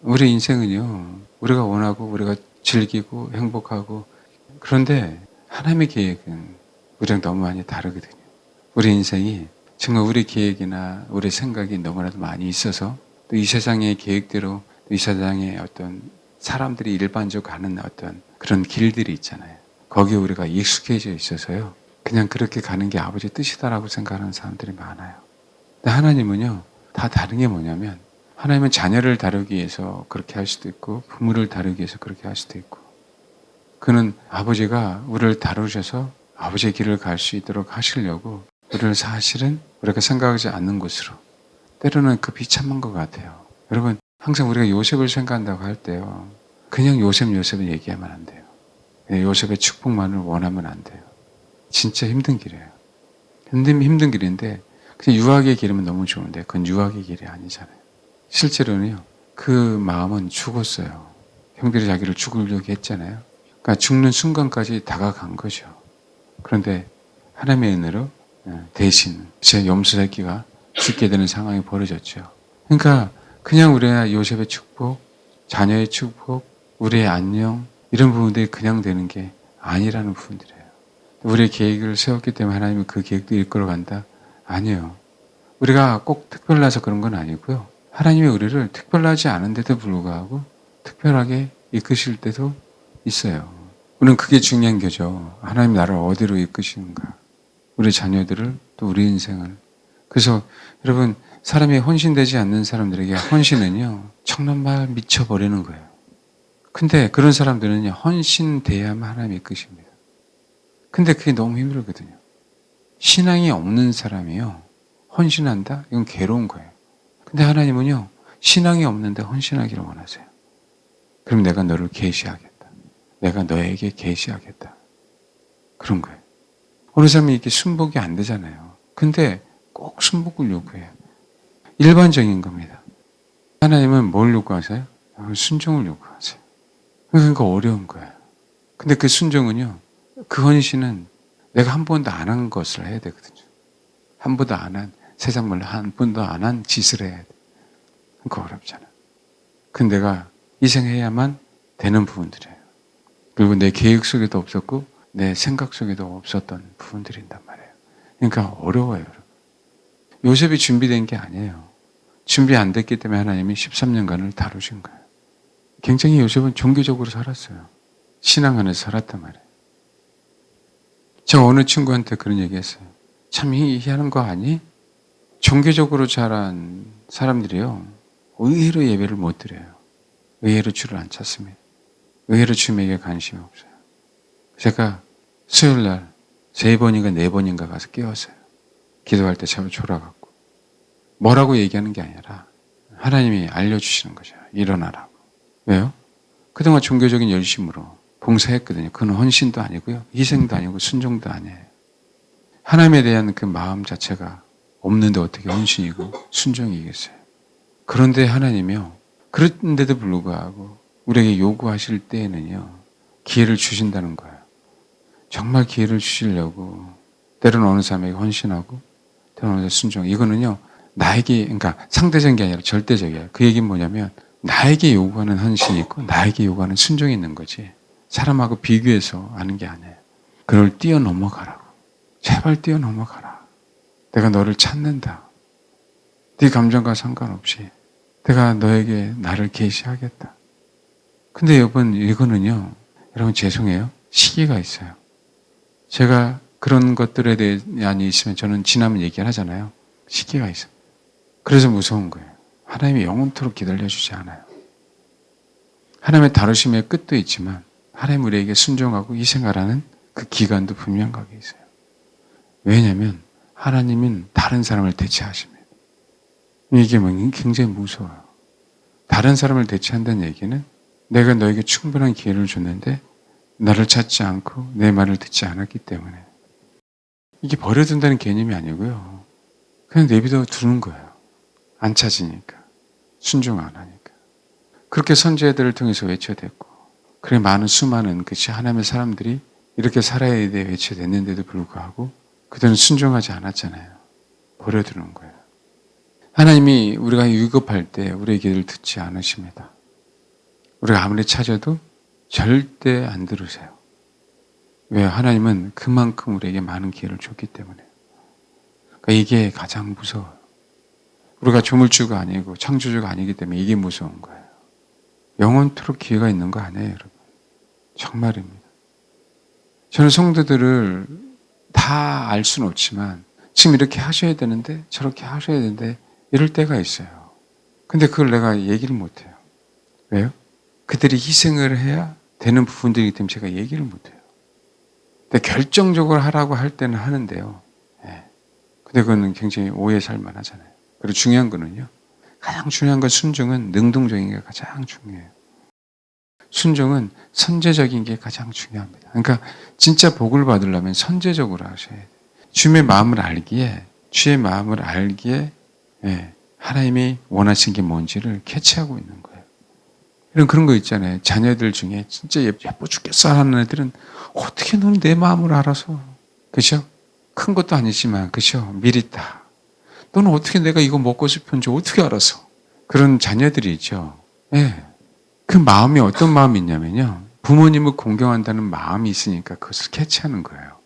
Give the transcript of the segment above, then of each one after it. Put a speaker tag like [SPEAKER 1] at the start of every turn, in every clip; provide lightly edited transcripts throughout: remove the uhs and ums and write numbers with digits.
[SPEAKER 1] 우리 인생은요, 우리가 원하고 우리가 즐기고 행복하고, 그런데 하나님의 계획은 우리랑 너무 많이 다르거든요. 우리 인생이 정말 우리 계획이나 우리 생각이 너무나도 많이 있어서 또 이 세상의 계획대로 또 이 세상의 어떤 사람들이 일반적으로 가는 어떤 그런 길들이 있잖아요. 거기에 우리가 익숙해져 있어서요. 그냥 그렇게 가는 게 아버지의 뜻이다라고 생각하는 사람들이 많아요. 근데 하나님은요, 다 다른 게 뭐냐면 하나님은 자녀를 다루기 위해서 그렇게 할 수도 있고 부모를 다루기 위해서 그렇게 할 수도 있고 그는 아버지가 우리를 다루셔서 아버지의 길을 갈 수 있도록 하시려고 우리를 사실은 우리가 생각하지 않는 곳으로 때로는 그 비참한 것 같아요. 여러분 항상 우리가 요셉을 생각한다고 할 때요. 그냥 요셉을 얘기하면 안 돼요. 요셉의 축복만을 원하면 안 돼요. 진짜 힘든 길이에요. 힘든 길인데 그냥 유학의 길이면 너무 좋은데 그건 유학의 길이 아니잖아요. 실제로는요. 그 마음은 죽었어요. 형들이 자기를 죽으려고 했잖아요. 그러니까 죽는 순간까지 다가간 거죠. 그런데 하나님의 은혜로 대신 제 염소 새끼가 죽게 되는 상황이 벌어졌죠. 그러니까 그냥 우리가 요셉의 축복, 자녀의 축복, 우리의 안녕 이런 부분들이 그냥 되는 게 아니라는 부분들이에요. 우리의 계획을 세웠기 때문에 하나님은 그 계획도 이끌어간다? 아니에요. 우리가 꼭 특별해서 그런 건 아니고요. 하나님이 우리를 특별하지 않은데도 불구하고 특별하게 이끄실 때도 있어요. 우리는 그게 중요한 거죠. 하나님 나를 어디로 이끄시는가. 우리 자녀들을 또 우리 인생을. 그래서 여러분 사람이 헌신되지 않는 사람들에게 헌신은요. 정말 미쳐버리는 거예요. 근데 그런 사람들은요. 헌신돼야만 하나님이 이끄십니다. 근데 그게 너무 힘들거든요. 신앙이 없는 사람이요. 헌신한다? 이건 괴로운 거예요. 근데 하나님은요. 신앙이 없는데 헌신하기를 원하세요. 그럼 내가 너를 계시하겠다. 내가 너에게 계시하겠다. 그런 거예요. 어느 사람이 이렇게 순복이 안 되잖아요. 근데 꼭 순복을 요구해요. 일반적인 겁니다. 하나님은 뭘 요구하세요? 순종을 요구하세요. 그러니까 어려운 거예요. 근데 그 순종은요. 그 헌신은 내가 한 번도 안 한 것을 해야 되거든요. 한 번도 안 한, 세상 말로 한 번도 안 한 짓을 해야 돼. 그러니까 어렵잖아. 근데 내가 희생해야만 되는 부분들이에요. 그리고 내 계획 속에도 없었고 내 생각 속에도 없었던 부분들인단 말이에요. 그러니까 어려워요. 여러분. 요셉이 준비된 게 아니에요. 준비 안 됐기 때문에 하나님이 13년간을 다루신 거예요. 굉장히 요셉은 종교적으로 살았어요. 신앙 안에서 살았단 말이에요. 저 어느 친구한테 그런 얘기 했어요. 참 희한한 거 아니? 종교적으로 자란 사람들이요. 의외로 예배를 못 드려요. 의외로 주를 안 찾습니다. 의외로 주님에게 관심이 없어요. 제가 수요일 날 3번인가 4번인가 가서 깨웠어요. 기도할 때 제가 졸아갖고. 뭐라고 얘기하는 게 아니라 하나님이 알려주시는 거죠. 일어나라고. 왜요? 그동안 종교적인 열심으로 봉사했거든요. 그건 헌신도 아니고요. 희생도 아니고 순종도 아니에요. 하나님에 대한 그 마음 자체가 없는데 어떻게 헌신이고 순종이겠어요. 그런데 하나님이요. 그런데도 불구하고 우리에게 요구하실 때에는요. 기회를 주신다는 거예요. 정말 기회를 주시려고 때로는 어느 사람에게 헌신하고 때로는 어느 순종. 이거는요. 나에게 그러니까 상대적인 게 아니라 절대적이에요. 그 얘기는 뭐냐면 나에게 요구하는 헌신이 있고 나에게 요구하는 순종이 있는 거지. 사람하고 비교해서 하는 게 아니에요. 그걸 뛰어넘어가라고. 제발 뛰어넘어가라. 내가 너를 찾는다. 네 감정과 상관없이 내가 너에게 나를 계시하겠다. 근데 여러분 이거는요. 여러분 죄송해요. 시기가 있어요. 제가 그런 것들에 대한 있으면 저는 지나면 얘기를 하잖아요. 시기가 있어요. 그래서 무서운 거예요. 하나님이 영원토록 기다려주지 않아요. 하나님의 다루심의 끝도 있지만 하나님 우리에게 순종하고 희생하라는 그 기간도 분명하게 있어요. 왜냐하면 하나님은 다른 사람을 대체하십니다. 이게 굉장히 무서워요. 다른 사람을 대체한다는 얘기는 내가 너에게 충분한 기회를 줬는데 나를 찾지 않고 내 말을 듣지 않았기 때문에 이게 버려둔다는 개념이 아니고요. 그냥 내비둬 두는 거예요. 안 찾으니까. 순종 안 하니까. 그렇게 선지자들을 통해서 외쳐댔고 그래 많은 수많은 그치 하나님의 사람들이 이렇게 살아야 돼 외쳐댔는데도 불구하고 그들은 순종하지 않았잖아요. 버려두는 거예요. 하나님이 우리가 위급할 때 우리의 기도를 듣지 않으십니다. 우리가 아무리 찾아도 절대 안 들으세요. 왜? 하나님은 그만큼 우리에게 많은 기회를 줬기 때문에. 그러니까 이게 가장 무서워요. 우리가 조물주가 아니고 창조주가 아니기 때문에 이게 무서운 거예요. 영원토록 기회가 있는 거 아니에요, 여러분. 정말입니다. 저는 성도들을 다 알 수는 없지만 지금 이렇게 하셔야 되는데 저렇게 하셔야 되는데 이럴 때가 있어요. 근데 그걸 내가 얘기를 못해요. 왜요? 그들이 희생을 해야 되는 부분들이기 때문에 제가 얘기를 못해요. 근데 결정적으로 하라고 할 때는 하는데요. 예. 근데 그거는 굉장히 오해 살만 하잖아요. 그리고 중요한 거는요. 가장 중요한 건 순종은 능동적인 게 가장 중요해요. 순종은 선제적인 게 가장 중요합니다. 그러니까 진짜 복을 받으려면 선제적으로 하셔야 돼요. 주의 마음을 알기에 예, 하나님이 원하신 게 뭔지를 캐치하고 있는 거예요. 이런 그런 거 있잖아요. 자녀들 중에 진짜 예뻐 죽겠어 하는 애들은 어떻게 너는 내 마음을 알아서, 그죠? 큰 것도 아니지만, 그죠? 미리 다. 너는 어떻게 내가 이거 먹고 싶은지 어떻게 알아서? 그런 자녀들이 있죠. 예. 그 마음이 어떤 마음이 있냐면요. 부모님을 공경한다는 마음이 있으니까 그것을 캐치하는 거예요.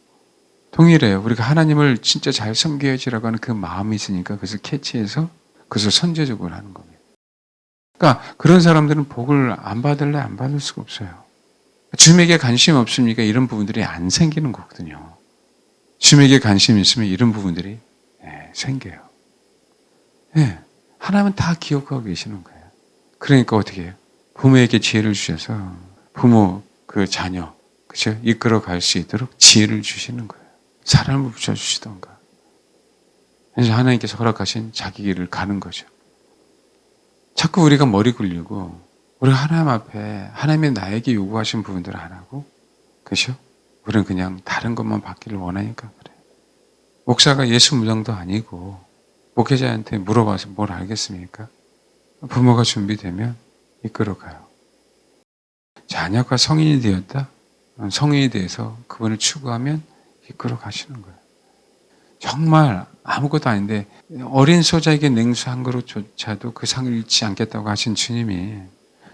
[SPEAKER 1] 동일해요. 우리가 하나님을 진짜 잘 섬겨야지라고 하는 그 마음이 있으니까 그것을 캐치해서 그것을 선제적으로 하는 겁니다. 그러니까 그런 사람들은 복을 안 받을래 안 받을 수가 없어요. 주님에게 관심이 없으니까 이런 부분들이 안 생기는 거거든요. 주님에게 관심이 있으면 이런 부분들이 생겨요. 네, 하나님은 다 기억하고 계시는 거예요. 그러니까 어떻게 해요? 부모에게 지혜를 주셔서 부모 그 자녀 그죠? 이끌어 갈 수 있도록 지혜를 주시는 거예요. 사람을 붙여주시던가. 그래서 하나님께서 허락하신 자기 길을 가는 거죠. 자꾸 우리가 머리 굴리고 우리가 하나님 앞에 하나님이 나에게 요구하신 부분들을 안 하고, 그죠? 우리는 그냥 다른 것만 받기를 원하니까 그래요. 목사가 예수 무당도 아니고 목회자한테 물어봐서 뭘 알겠습니까? 부모가 준비되면 이끌어가요. 자녀가 성인이 되었다? 성인이 돼서 그분을 추구하면 이끌어 가시는 거예요. 정말 아무것도 아닌데 어린 소자에게 냉수 한 그릇조차도 그 상을 잃지 않겠다고 하신 주님이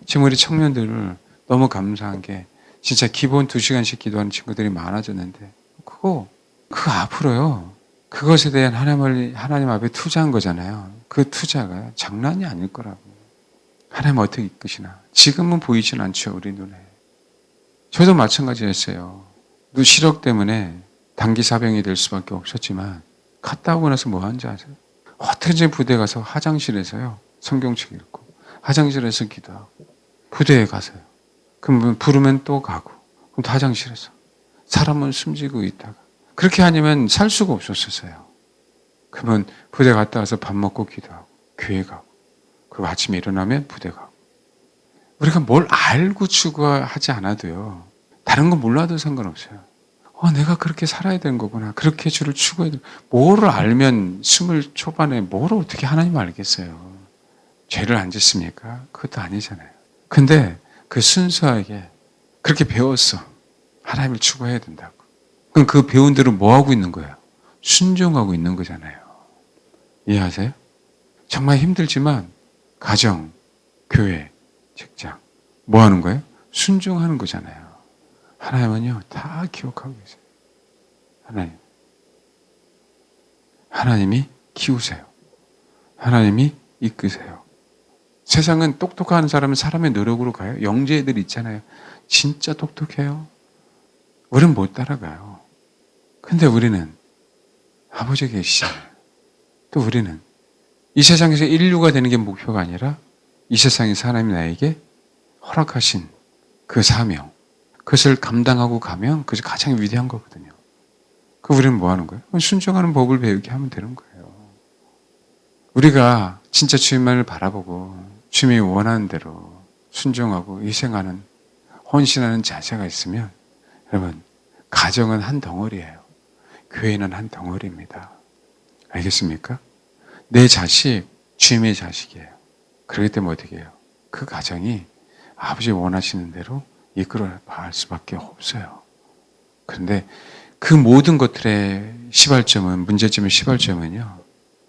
[SPEAKER 1] 지금 우리 청년들을 너무 감사한 게 진짜 기본 2시간씩 기도하는 친구들이 많아졌는데 그거 앞으로요. 그것에 대한 하나님 앞에 투자한 거잖아요. 그 투자가 장난이 아닐 거라고. 하나님 어떻게 이끄시나. 지금은 보이진 않죠. 우리 눈에. 저도 마찬가지였어요. 시력 때문에 단기 사병이 될 수밖에 없었지만 갔다 오고 나서 뭐 하는지 아세요? 어떻게든지 부대 가서 화장실에서요. 성경책 읽고 화장실에서 기도하고 부대에 가서요. 그럼 부르면 또 가고 그럼 또 화장실에서 사람은 숨지고 있다가 그렇게 하냐면 살 수가 없었어요. 그러면 부대 갔다 와서 밥 먹고 기도하고 교회 가고 그리고 아침에 일어나면 부대 가고 우리가 뭘 알고 추구하지 않아도요. 다른 건 몰라도 상관없어요. 내가 그렇게 살아야 되는 거구나. 그렇게 주를 추구해야 되는 뭐를 알면 20 초반에 뭐를 어떻게 하나님 알겠어요. 죄를 안 짓습니까? 그것도 아니잖아요. 근데 그 순수하게 그렇게 배웠어. 하나님을 추구해야 된다고. 그럼 그 배운 대로 뭐 하고 있는 거예요? 순종하고 있는 거잖아요. 이해하세요? 정말 힘들지만 가정, 교회, 직장 뭐 하는 거예요? 순종하는 거잖아요. 하나님은요 다 기억하고 계세요. 하나님이 키우세요. 하나님이 이끄세요. 세상은 똑똑한 사람은 사람의 노력으로 가요. 영재들 있잖아요. 진짜 똑똑해요. 우리는 못 따라가요. 근데 우리는 아버지 계시잖아요. 또 우리는 이 세상에서 인류가 되는 게 목표가 아니라 이 세상에서 하나님이 나에게 허락하신 그 사명, 그것을 감당하고 가면 그것이 가장 위대한 거거든요. 그 우리는 뭐 하는 거예요? 순종하는 법을 배우게 하면 되는 거예요. 우리가 진짜 주님만을 바라보고 주님이 원하는 대로 순종하고 희생하는 헌신하는 자세가 있으면 여러분 가정은 한 덩어리예요. 교회는 한 덩어리입니다. 알겠습니까? 내 자식 주님의 자식이에요. 그렇기 때문에 어떻게 해요? 그 가정이 아버지 원하시는 대로 이끌어 갈 수밖에 없어요. 그런데 그 모든 것들의 문제점의 시발점은요.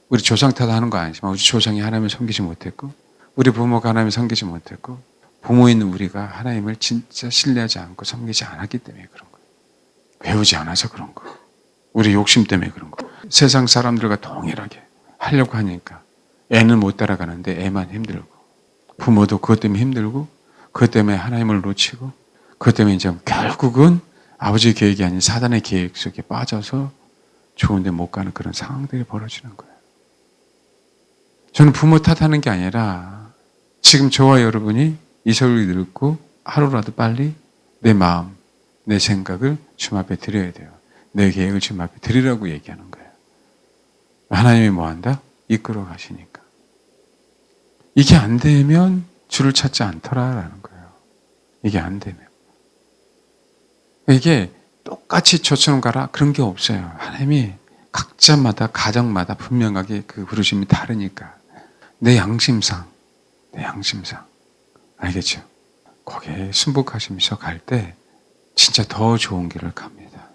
[SPEAKER 1] 우리 조상 탓하는 거 아니지만 우리 조상이 하나님을 섬기지 못했고 우리 부모가 하나님을 섬기지 못했고 부모인 우리가 하나님을 진짜 신뢰하지 않고 섬기지 않았기 때문에 그런 거예요. 배우지 않아서 그런 거. 우리 욕심 때문에 그런 거. 세상 사람들과 동일하게 하려고 하니까 애는 못 따라가는데 애만 힘들고, 부모도 그것 때문에 힘들고, 그것 때문에 하나님을 놓치고, 그것 때문에 이제 결국은 아버지의 계획이 아닌 사단의 계획 속에 빠져서 좋은데 못 가는 그런 상황들이 벌어지는 거예요. 저는 부모 탓하는 게 아니라 지금 저와 여러분이 이 소리를 듣고 하루라도 빨리 내 마음, 내 생각을 주님 앞에 드려야 돼요. 내 계획을 주님 앞에 드리라고 얘기하는 거예요. 하나님이 뭐 한다? 이끌어 가시니까. 이게 안 되면 주를 찾지 않더라라는 거예요. 이게 안 되면. 이게 똑같이 저처럼 가라 그런 게 없어요. 하나님이 각자마다 가정마다 분명하게 그 부르심이 다르니까 내 양심상 알겠죠? 거기에 순복하시면서 갈 때 진짜 더 좋은 길을 갑니다.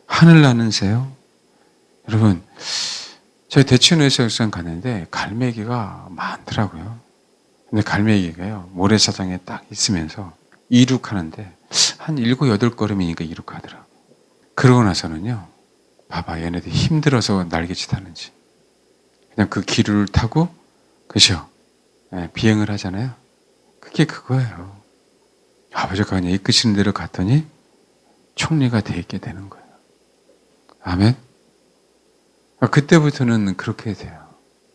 [SPEAKER 1] 하늘 나는 새요. 여러분 저희 대치원에서 갔는데 갈매기가 많더라고요. 근데 갈매기가요 모래사장에 딱 있으면서 이륙하는데 한 7, 8걸음이니까 이륙하더라. 그러고 나서는요 봐봐 얘네들이 힘들어서 날개짓 하는지 그냥 그 기류를 타고 그죠? 네, 비행을 하잖아요. 그게 그거예요. 아버지가 그냥 이끄시는 대로 갔더니 총리가 돼 있게 되는 거예요. 아멘? 그때부터는 그렇게 돼요.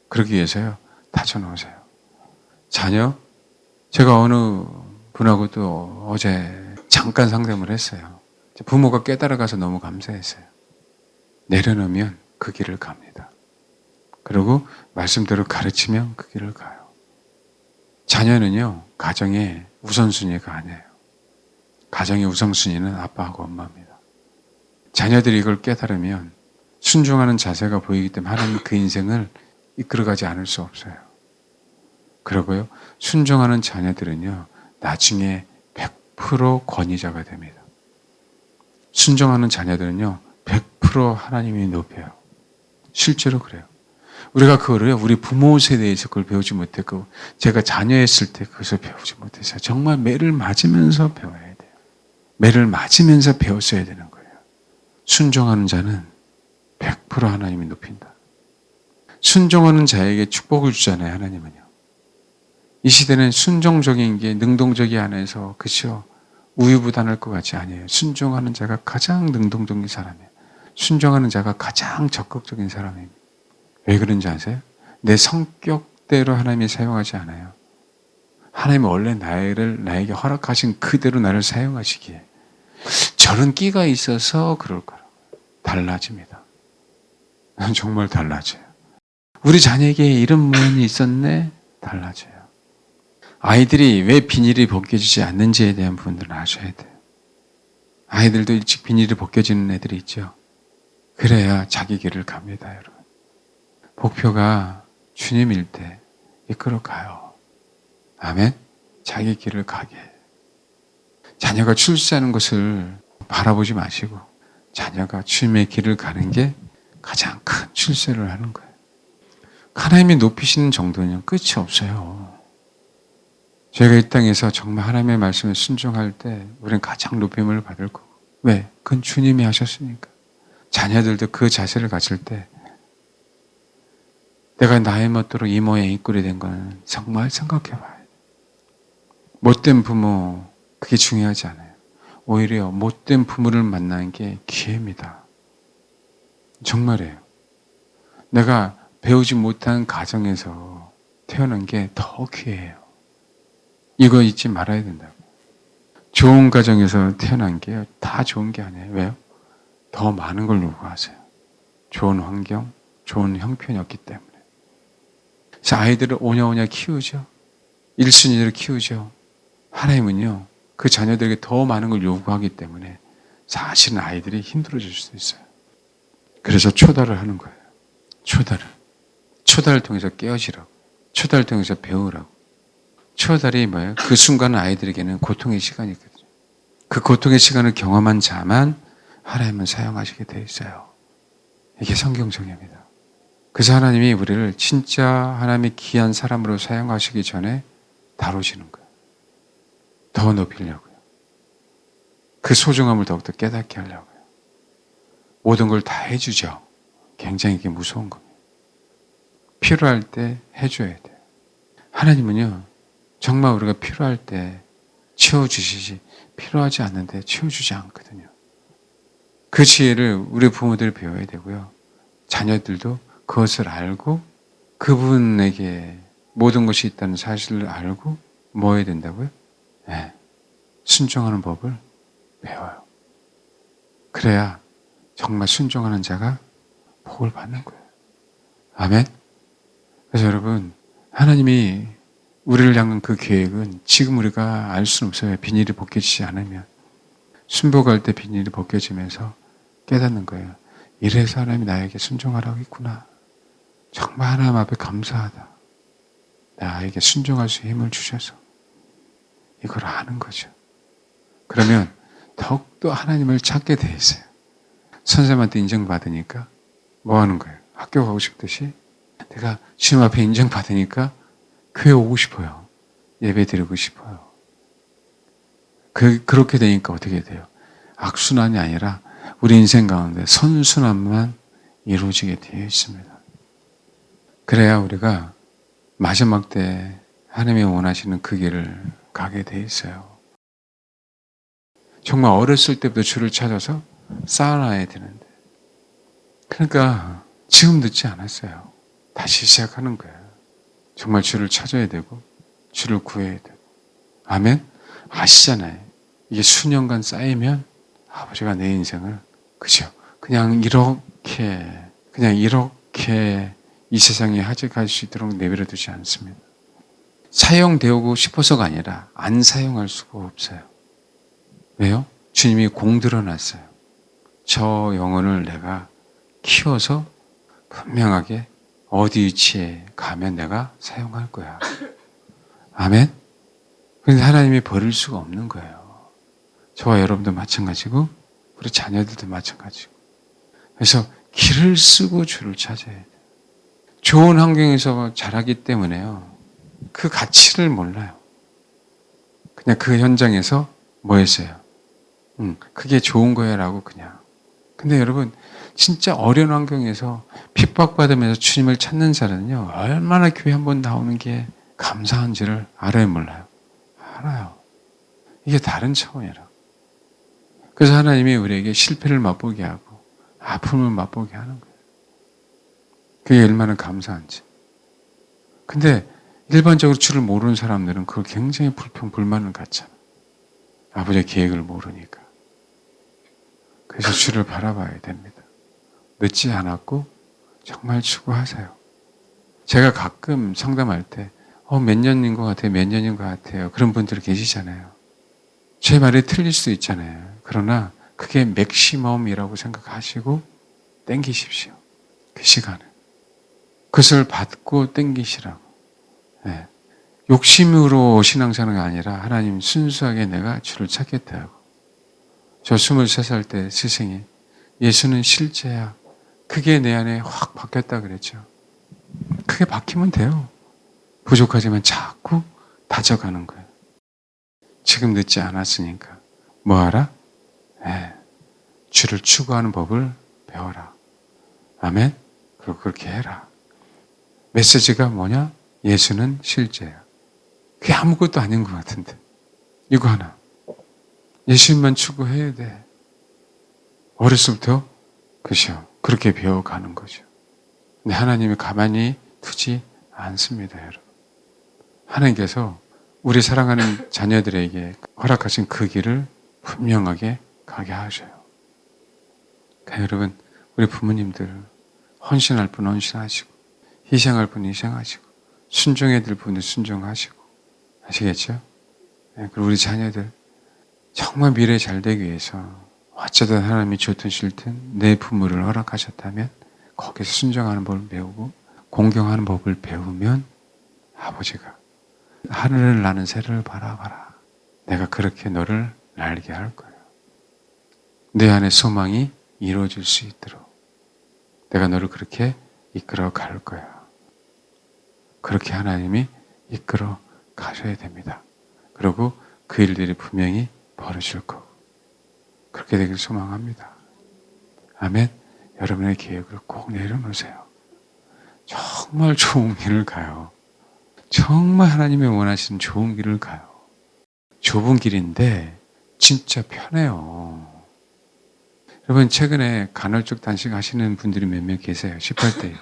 [SPEAKER 1] 그러기 위해서요. 다져놓으세요. 자녀, 제가 어느 분하고 또 어제 잠깐 상담을 했어요. 부모가 깨달아가서 너무 감사했어요. 내려놓으면 그 길을 갑니다. 그리고 말씀대로 가르치면 그 길을 가요. 자녀는요, 가정의 우선순위가 아니에요. 가정의 우선순위는 아빠하고 엄마입니다. 자녀들이 이걸 깨달으면 순종하는 자세가 보이기 때문에 하나님 그 인생을 이끌어가지 않을 수 없어요. 그리고요, 순종하는 자녀들은요, 나중에 100% 권위자가 됩니다. 순종하는 자녀들은요, 100% 하나님이 높여요. 실제로 그래요. 우리가 그거를 우리 부모 세대에서 그걸 배우지 못했고, 제가 자녀였을 때 그것을 배우지 못했어요. 정말 매를 맞으면서 배워야 돼요. 매를 맞으면서 배웠어야 되는 거예요. 순종하는 자는 100% 하나님이 높인다. 순종하는 자에게 축복을 주잖아요, 하나님은요. 이 시대는 순종적인 게 능동적이 안에서, 그쵸? 우유부단할 것 같지 아니에요. 순종하는 자가 가장 능동적인 사람이에요. 순종하는 자가 가장 적극적인 사람입니다. 왜 그런지 아세요? 내 성격대로 하나님이 사용하지 않아요. 하나님이 원래 나에게 허락하신 그대로 나를 사용하시기에 저런 끼가 있어서 그럴 거라고. 달라집니다. 정말 달라져요. 우리 자녀에게 이런 모양이 있었네? 달라져요. 아이들이 왜 비닐이 벗겨지지 않는지에 대한 부분들은 아셔야 돼요. 아이들도 일찍 비닐이 벗겨지는 애들이 있죠. 그래야 자기 길을 갑니다, 여러분. 목표가 주님일 때 이끌어 가요. 아멘? 자기 길을 가게. 자녀가 출세하는 것을 바라보지 마시고 자녀가 주님의 길을 가는 게 가장 큰 출세를 하는 거예요. 하나님이 높이시는 정도는 끝이 없어요. 저희가 이 땅에서 정말 하나님의 말씀에 순종할 때 우리는 가장 높임을 받을 거고. 왜? 그건 주님이 하셨으니까. 자녀들도 그 자세를 가질 때 내가 나의 멋대로 이 모양 이 꼴이 된 거는 정말 생각해 봐야 돼. 못된 부모, 그게 중요하지 않아요. 오히려 못된 부모를 만나는 게 기회입니다. 정말이에요. 내가 배우지 못한 가정에서 태어난 게 더 기회예요. 이거 잊지 말아야 된다고. 좋은 가정에서 태어난 게 다 좋은 게 아니에요. 왜요? 더 많은 걸 요구하세요. 좋은 환경, 좋은 형편이었기 때문에. 그래서 아이들을 오냐오냐 키우죠. 1순위로 키우죠. 하나님은요, 그 자녀들에게 더 많은 걸 요구하기 때문에 사실은 아이들이 힘들어질 수도 있어요. 그래서 초달을 하는 거예요. 초달을 통해서 깨어지라고. 초달을 통해서 배우라고. 초달이 뭐예요? 그 순간은 아이들에게는 고통의 시간이거든요. 그 고통의 시간을 경험한 자만 하나님은 사용하시게 돼 있어요. 이게 성경적입니다. 그래서 하나님이 우리를 진짜 하나님의 귀한 사람으로 사용하시기 전에 다루시는 거예요. 더 높이려고요. 그 소중함을 더욱더 깨닫게 하려고요. 모든 걸 다 해주죠. 굉장히 이게 무서운 겁니다. 필요할 때 해줘야 돼요. 하나님은요, 정말 우리가 필요할 때 채워주시지, 필요하지 않는데 채워주지 않거든요. 그 지혜를 우리 부모들이 배워야 되고요. 자녀들도 그것을 알고 그분에게 모든 것이 있다는 사실을 알고 뭐 해야 된다고요? 네, 순종하는 법을 배워요. 그래야 정말 순종하는 자가 복을 받는 거예요. 아멘? 그래서 여러분, 하나님이 우리를 향한 그 계획은 지금 우리가 알 수는 없어요. 비닐이 벗겨지지 않으면. 순복할 때 비닐이 벗겨지면서 깨닫는 거예요. 이래서 하나님이 나에게 순종하라고 했구나. 정말 하나님 앞에 감사하다. 나에게 순종할 수 힘을 주셔서. 이걸 아는 거죠. 그러면 더욱더 하나님을 찾게 돼 있어요. 선생님한테 인정받으니까 뭐 하는 거예요? 학교 가고 싶듯이 내가 주님 앞에 인정받으니까 교회 오고 싶어요. 예배 드리고 싶어요. 그렇게 되니까 어떻게 돼요? 악순환이 아니라 우리 인생 가운데 선순환만 이루어지게 되어 있습니다. 그래야 우리가 마지막 때 하나님이 원하시는 그 길을 가게 되어 있어요. 정말 어렸을 때부터 주를 찾아서 쌓아놔야 되는데. 그러니까 지금 늦지 않았어요. 다시 시작하는 거예요. 정말 주를 찾아야 되고 주를 구해야 되고. 아멘? 아시잖아요. 이게 수년간 쌓이면 아버지가 내 인생을 그죠? 그냥 이렇게 이 세상에 하직할 수 있도록 내버려 두지 않습니다. 사용되고 싶어서가 아니라 안 사용할 수가 없어요. 왜요? 주님이 공들여 놨어요. 저 영혼을 내가 키워서 분명하게 어디 위치에 가면 내가 사용할 거야. 아멘? 그런데 하나님이 버릴 수가 없는 거예요. 저와 여러분도 마찬가지고 우리 자녀들도 마찬가지고. 그래서 길을 쓰고 주를 찾아야 돼요. 좋은 환경에서 자라기 때문에요. 그 가치를 몰라요. 그냥 그 현장에서 뭐 했어요? 그게 좋은 거야 라고 그냥. 근데 여러분 진짜 어려운 환경에서 핍박받으면서 주님을 찾는 자는요. 얼마나 교회 한번 나오는 게 감사한지를 알아요 몰라요? 알아요. 이게 다른 차원이라. 그래서 하나님이 우리에게 실패를 맛보게 하고 아픔을 맛보게 하는 거예요. 그게 얼마나 감사한지. 근데 일반적으로 주를 모르는 사람들은 그걸 굉장히 불평불만을 갖잖아. 아버지의 계획을 모르니까. 그래서 주를 바라봐야 됩니다. 늦지 않았고 정말 추구하세요. 제가 가끔 상담할 때 몇 년인 것 같아요. 몇 년인 것 같아요. 그런 분들이 계시잖아요. 제 말이 틀릴 수도 있잖아요. 그러나 그게 맥시멈이라고 생각하시고 땡기십시오. 그 시간을. 그것을 받고 땡기시라고. 네. 욕심으로 신앙생활이 아니라 하나님 순수하게 내가 주를 찾겠다 하고. 저 23살 때 스승이 예수는 실제야. 그게 내 안에 확 바뀌었다 그랬죠. 그게 바뀌면 돼요. 부족하지만 자꾸 다져가는 거예요. 지금 늦지 않았으니까 뭐하라? 네. 주를 추구하는 법을 배워라. 아멘? 그리고 그렇게 해라. 메시지가 뭐냐? 예수는 실제야. 그게 아무것도 아닌 것 같은데. 이거 하나. 예수님만 추구해야 돼. 어렸을 때부터 그죠. 그렇게 배워가는 거죠. 근데 하나님이 가만히 두지 않습니다, 여러분. 하나님께서 우리 사랑하는 자녀들에게 허락하신 그 길을 분명하게 가게 하셔요. 그러니까 여러분, 우리 부모님들 헌신할 분 헌신하시고 희생할 분 희생하시고 순종해야 될 분은 순종하시고 아시겠죠? 네, 그리고 우리 자녀들 정말 미래 잘 되기 위해서 어쩌든 하나님이 좋든 싫든 내 부모를 허락하셨다면 거기서 순종하는 법을 배우고 공경하는 법을 배우면 아버지가 하늘을 나는 새를 바라봐라. 내가 그렇게 너를 날게 할 거야. 내 안에 소망이 이루어질 수 있도록 내가 너를 그렇게 이끌어 갈 거야. 그렇게 하나님이 이끌어 가셔야 됩니다. 그리고 그 일들이 분명히 벌어질 거고 그렇게 되길 소망합니다. 아멘. 여러분의 계획을 꼭 내려놓으세요. 정말 좋은 길을 가요. 정말 하나님이 원하시는 좋은 길을 가요. 좁은 길인데 진짜 편해요. 여러분 최근에 간헐적 단식 하시는 분들이 몇몇 계세요. 18대.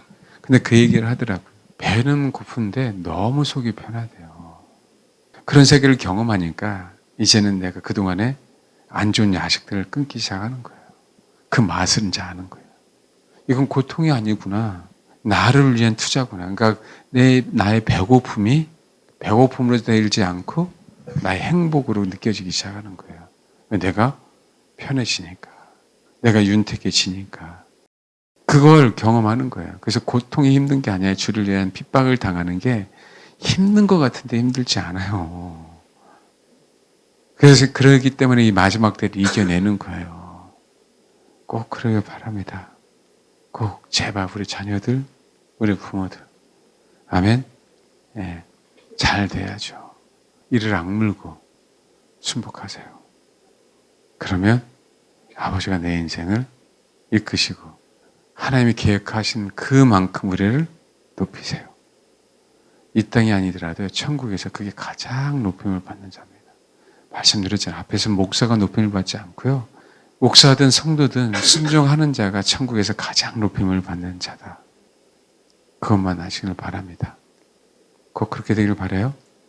[SPEAKER 1] 근데 그 얘기를 하더라고요. 배는 고픈데 너무 속이 편하대요. 그런 세계를 경험하니까 이제는 내가 그동안에 안 좋은 야식들을 끊기 시작하는 거예요. 그 맛을 이제 아는 거예요. 이건 고통이 아니구나. 나를 위한 투자구나. 그러니까 나의 배고픔으로 되지 않고 나의 행복으로 느껴지기 시작하는 거예요. 내가 편해지니까. 내가 윤택해지니까. 그걸 경험하는 거예요. 그래서 고통이 힘든 게 아니라 주를 위한 핍박을 당하는 게 힘든 것 같은데 힘들지 않아요. 그래서 그러기 때문에 이 마지막 때를 이겨내는 거예요. 꼭 그러길 바랍니다. 꼭 제발 우리 자녀들, 우리 부모들. 아멘. 예, 잘 돼야죠. 이를 악물고 순복하세요. 그러면 아버지가 내 인생을 이끄시고 하나님이 계획하신 그만큼 우리를 높이세요. 이 땅이 아니더라도 천국에서 그게 가장 높임을 받는 자입니다. 말씀드렸잖아요. 앞에서 목사가 높임을 받지 않고요. 목사든 성도든 순종하는 자가 천국에서 가장 높임을 받는 자다. 그것만 아시길 바랍니다. 꼭 그렇게 되길 바라요.